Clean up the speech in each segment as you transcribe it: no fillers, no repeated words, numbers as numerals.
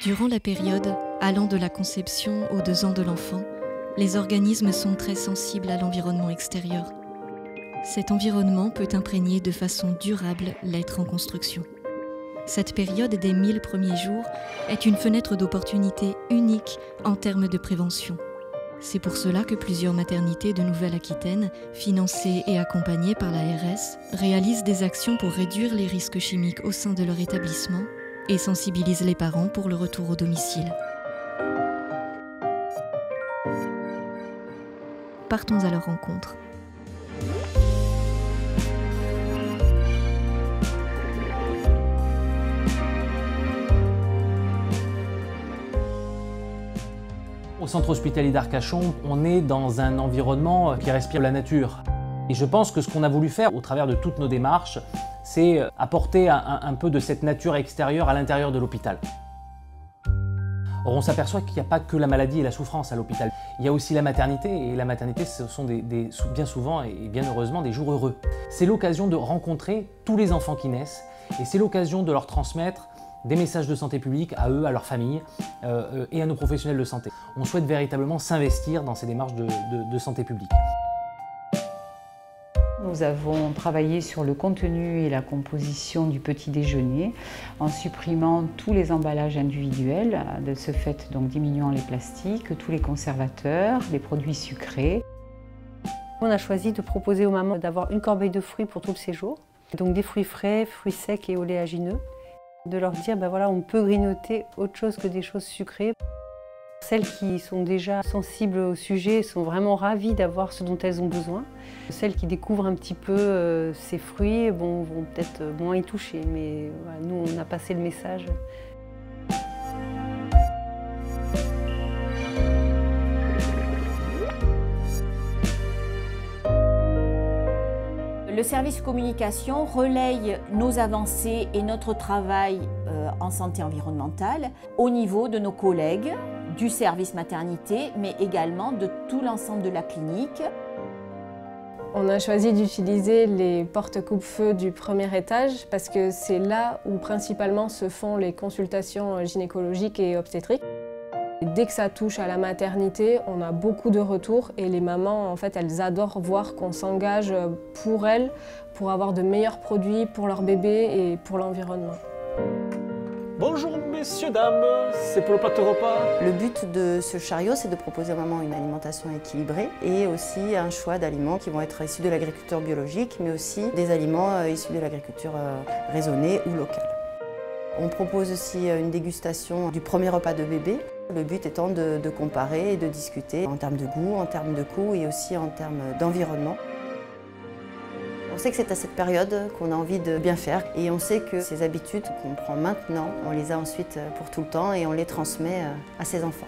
Durant la période allant de la conception aux 2 ans de l'enfant, les organismes sont très sensibles à l'environnement extérieur. Cet environnement peut imprégner de façon durable l'être en construction. Cette période des 1000 premiers jours est une fenêtre d'opportunité unique en termes de prévention. C'est pour cela que plusieurs maternités de Nouvelle-Aquitaine, financées et accompagnées par l'ARS, réalisent des actions pour réduire les risques chimiques au sein de leur établissement et sensibilisent les parents pour le retour au domicile. Partons à leur rencontre. Au centre hospitalier d'Arcachon, on est dans un environnement qui respire la nature. Et je pense que ce qu'on a voulu faire au travers de toutes nos démarches, c'est apporter un peu de cette nature extérieure à l'intérieur de l'hôpital. Or, on s'aperçoit qu'il n'y a pas que la maladie et la souffrance à l'hôpital. Il y a aussi la maternité, et la maternité, ce sont bien souvent et bien heureusement des jours heureux. C'est l'occasion de rencontrer tous les enfants qui naissent, et c'est l'occasion de leur transmettre des messages de santé publique à eux, à leurs familles et à nos professionnels de santé. On souhaite véritablement s'investir dans ces démarches de santé publique. Nous avons travaillé sur le contenu et la composition du petit déjeuner en supprimant tous les emballages individuels, de ce fait donc diminuant les plastiques, tous les conservateurs, les produits sucrés. On a choisi de proposer aux mamans d'avoir une corbeille de fruits pour tout le séjour, donc des fruits frais, fruits secs et oléagineux. De leur dire, ben voilà, on peut grignoter autre chose que des choses sucrées. Celles qui sont déjà sensibles au sujet sont vraiment ravies d'avoir ce dont elles ont besoin. Celles qui découvrent un petit peu ces fruits vont peut-être moins y toucher, mais voilà, nous, on a passé le message. Le service communication relaye nos avancées et notre travail en santé environnementale au niveau de nos collègues du service maternité, mais également de tout l'ensemble de la clinique. On a choisi d'utiliser les portes coupe-feu du premier étage parce que c'est là où principalement se font les consultations gynécologiques et obstétriques. Dès que ça touche à la maternité, on a beaucoup de retours et les mamans, en fait, elles adorent voir qu'on s'engage pour elles, pour avoir de meilleurs produits pour leur bébé et pour l'environnement. Bonjour messieurs, dames, c'est pour le plateau repas. Le but de ce chariot, c'est de proposer aux mamans une alimentation équilibrée et aussi un choix d'aliments qui vont être issus de l'agriculture biologique, mais aussi des aliments issus de l'agriculture raisonnée ou locale. On propose aussi une dégustation du premier repas de bébé. Le but étant de comparer et de discuter en termes de goût, en termes de coût et aussi en termes d'environnement. On sait que c'est à cette période qu'on a envie de bien faire et on sait que ces habitudes qu'on prend maintenant, on les a ensuite pour tout le temps et on les transmet à ses enfants.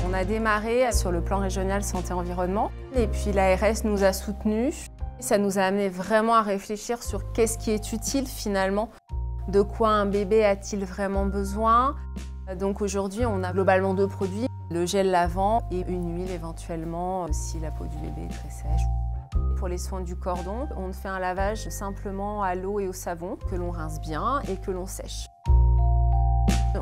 On a démarré sur le plan régional santé-environnement et puis l'ARS nous a soutenus. Ça nous a amené vraiment à réfléchir sur qu'est-ce qui est utile finalement, de quoi un bébé a-t-il vraiment besoin. Donc aujourd'hui on a globalement 2 produits, le gel lavant et une huile éventuellement si la peau du bébé est très sèche. Pour les soins du cordon, on fait un lavage simplement à l'eau et au savon que l'on rince bien et que l'on sèche.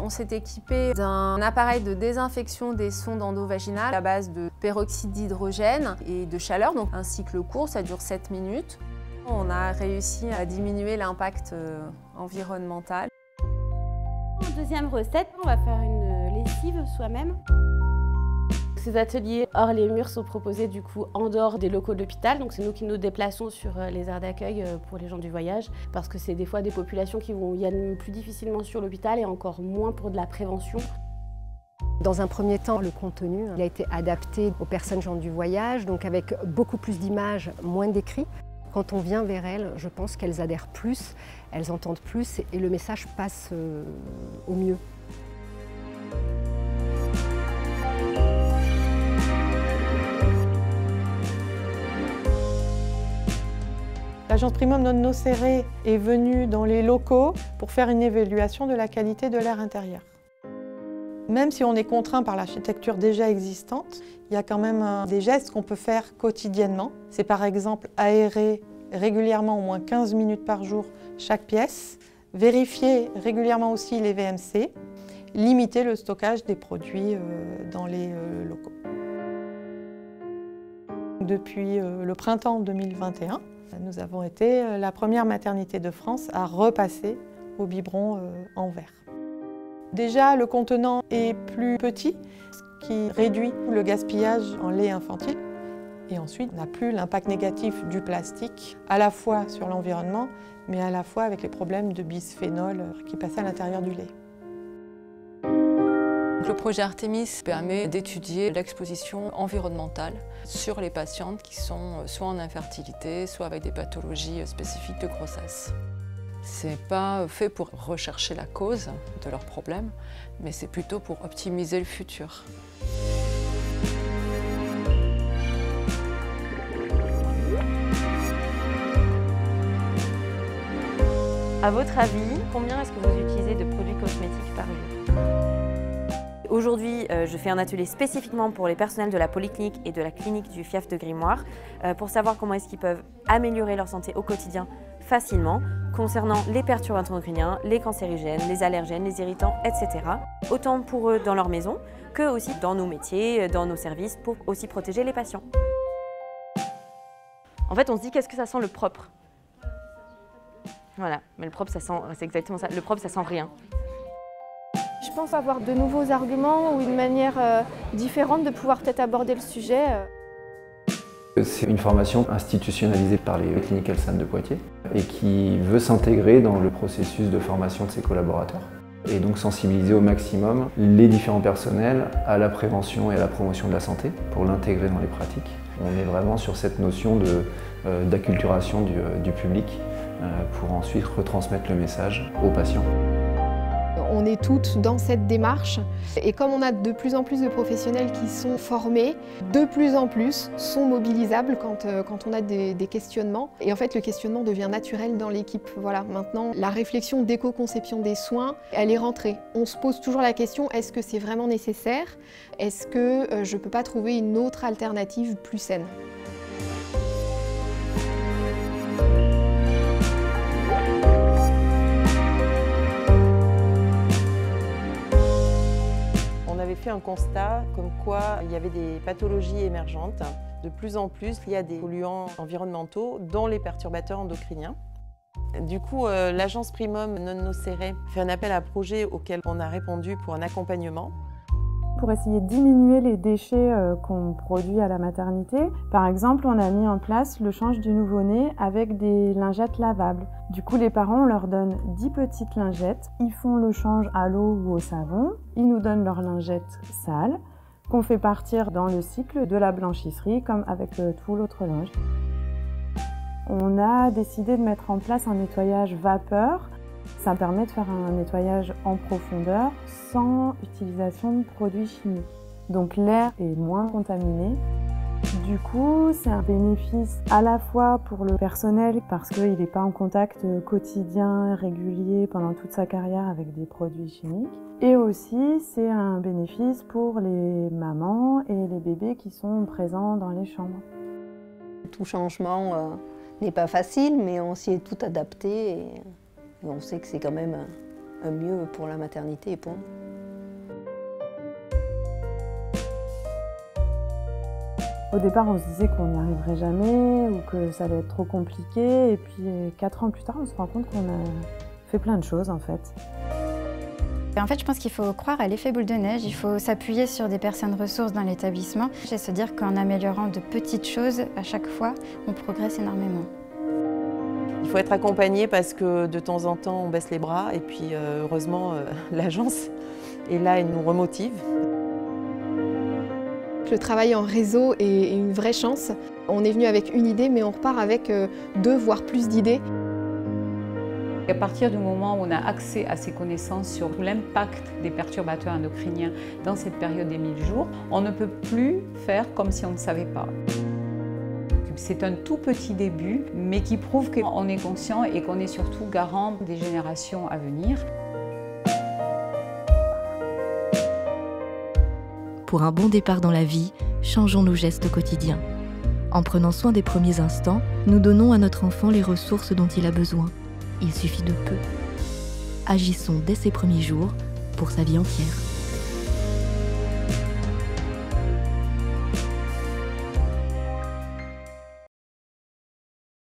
On s'est équipé d'un appareil de désinfection des sondes endovaginales à base de peroxyde d'hydrogène et de chaleur, donc un cycle court, ça dure 7 minutes. On a réussi à diminuer l'impact environnemental. En deuxième recette, on va faire une lessive soi-même. Ces ateliers hors les murs sont proposés du coup en dehors des locaux de l'hôpital, donc c'est nous qui nous déplaçons sur les aires d'accueil pour les gens du voyage, parce que c'est des fois des populations qui viennent plus difficilement sur l'hôpital et encore moins pour de la prévention. Dans un premier temps, le contenu il a été adapté aux personnes gens du voyage, donc avec beaucoup plus d'images, moins d'écrits. Quand on vient vers elles, je pense qu'elles adhèrent plus, elles entendent plus et le message passe au mieux. L'agence Primum Non Nocere est venue dans les locaux pour faire une évaluation de la qualité de l'air intérieur. Même si on est contraint par l'architecture déjà existante, il y a quand même des gestes qu'on peut faire quotidiennement. C'est par exemple aérer régulièrement au moins 15 minutes par jour chaque pièce, vérifier régulièrement aussi les VMC, limiter le stockage des produits dans les locaux. Depuis le printemps 2021, nous avons été la première maternité de France à repasser au biberon en verre. Déjà, le contenant est plus petit, ce qui réduit le gaspillage en lait infantile. Et ensuite, on n'a plus l'impact négatif du plastique, à la fois sur l'environnement, mais à la fois avec les problèmes de bisphénol qui passaient à l'intérieur du lait. Le projet Artemis permet d'étudier l'exposition environnementale sur les patientes qui sont soit en infertilité, soit avec des pathologies spécifiques de grossesse. Ce n'est pas fait pour rechercher la cause de leurs problèmes, mais c'est plutôt pour optimiser le futur. À votre avis, combien est-ce que vous utilisez de produits cosmétiques par jour? Aujourd'hui, je fais un atelier spécifiquement pour les personnels de la polyclinique et de la clinique du Fief de Grimoire pour savoir comment est-ce qu'ils peuvent améliorer leur santé au quotidien facilement concernant les perturbateurs endocriniens, les cancérigènes, les allergènes, les irritants, etc. Autant pour eux dans leur maison que aussi dans nos métiers, dans nos services pour aussi protéger les patients. En fait, on se dit qu'est-ce que ça sent le propre? Voilà, mais le propre, ça sent, c'est exactement ça. Le propre, ça sent rien. Je pense avoir de nouveaux arguments ou une manière différente de pouvoir peut-être aborder le sujet. C'est une formation institutionnalisée par les Clinical Centres de Poitiers et qui veut s'intégrer dans le processus de formation de ses collaborateurs et donc sensibiliser au maximum les différents personnels à la prévention et à la promotion de la santé pour l'intégrer dans les pratiques. On est vraiment sur cette notion d'acculturation du public pour ensuite retransmettre le message aux patients. On est toutes dans cette démarche et comme on a de plus en plus de professionnels qui sont formés, de plus en plus sont mobilisables quand on a des questionnements. Et en fait, le questionnement devient naturel dans l'équipe. Voilà, maintenant, la réflexion d'éco-conception des soins, elle est rentrée. On se pose toujours la question, est-ce que c'est vraiment nécessaire? Est-ce que je ne peux pas trouver une autre alternative plus saine? On avait fait un constat comme quoi il y avait des pathologies émergentes. De plus en plus, il y a des polluants environnementaux, dont les perturbateurs endocriniens. Du coup, l'agence Primum Non Nocere fait un appel à projet auquel on a répondu pour un accompagnement. Pour essayer de diminuer les déchets qu'on produit à la maternité, par exemple, on a mis en place le change du nouveau-né avec des lingettes lavables. Du coup, les parents, on leur donne 10 petites lingettes, ils font le change à l'eau ou au savon, ils nous donnent leurs lingettes sales, qu'on fait partir dans le cycle de la blanchisserie, comme avec tout l'autre linge. On a décidé de mettre en place un nettoyage vapeur. Ça permet de faire un nettoyage en profondeur sans utilisation de produits chimiques. Donc l'air est moins contaminé. Du coup, c'est un bénéfice à la fois pour le personnel parce qu'il n'est pas en contact quotidien, régulier pendant toute sa carrière avec des produits chimiques. Et aussi, c'est un bénéfice pour les mamans et les bébés qui sont présents dans les chambres. Tout changement n'est pas facile, mais on s'y est tout adapté. Et on sait que c'est quand même un mieux pour la maternité et pour nous. Au départ, on se disait qu'on n'y arriverait jamais ou que ça allait être trop compliqué. Et puis 4 ans plus tard, on se rend compte qu'on a fait plein de choses en fait. En fait, je pense qu'il faut croire à l'effet boule de neige. Il faut s'appuyer sur des personnes ressources dans l'établissement et se dire qu'en améliorant de petites choses, à chaque fois, on progresse énormément. Il faut être accompagné parce que de temps en temps, on baisse les bras et puis heureusement, l'agence est là et nous remotive. Le travail en réseau est une vraie chance. On est venu avec une idée, mais on repart avec 2 voire plus d'idées. À partir du moment où on a accès à ces connaissances sur l'impact des perturbateurs endocriniens dans cette période des 1000 jours, on ne peut plus faire comme si on ne savait pas. C'est un tout petit début, mais qui prouve qu'on est conscient et qu'on est surtout garant des générations à venir. Pour un bon départ dans la vie, changeons nos gestes au quotidien. En prenant soin des premiers instants, nous donnons à notre enfant les ressources dont il a besoin. Il suffit de peu. Agissons dès ses premiers jours pour sa vie entière.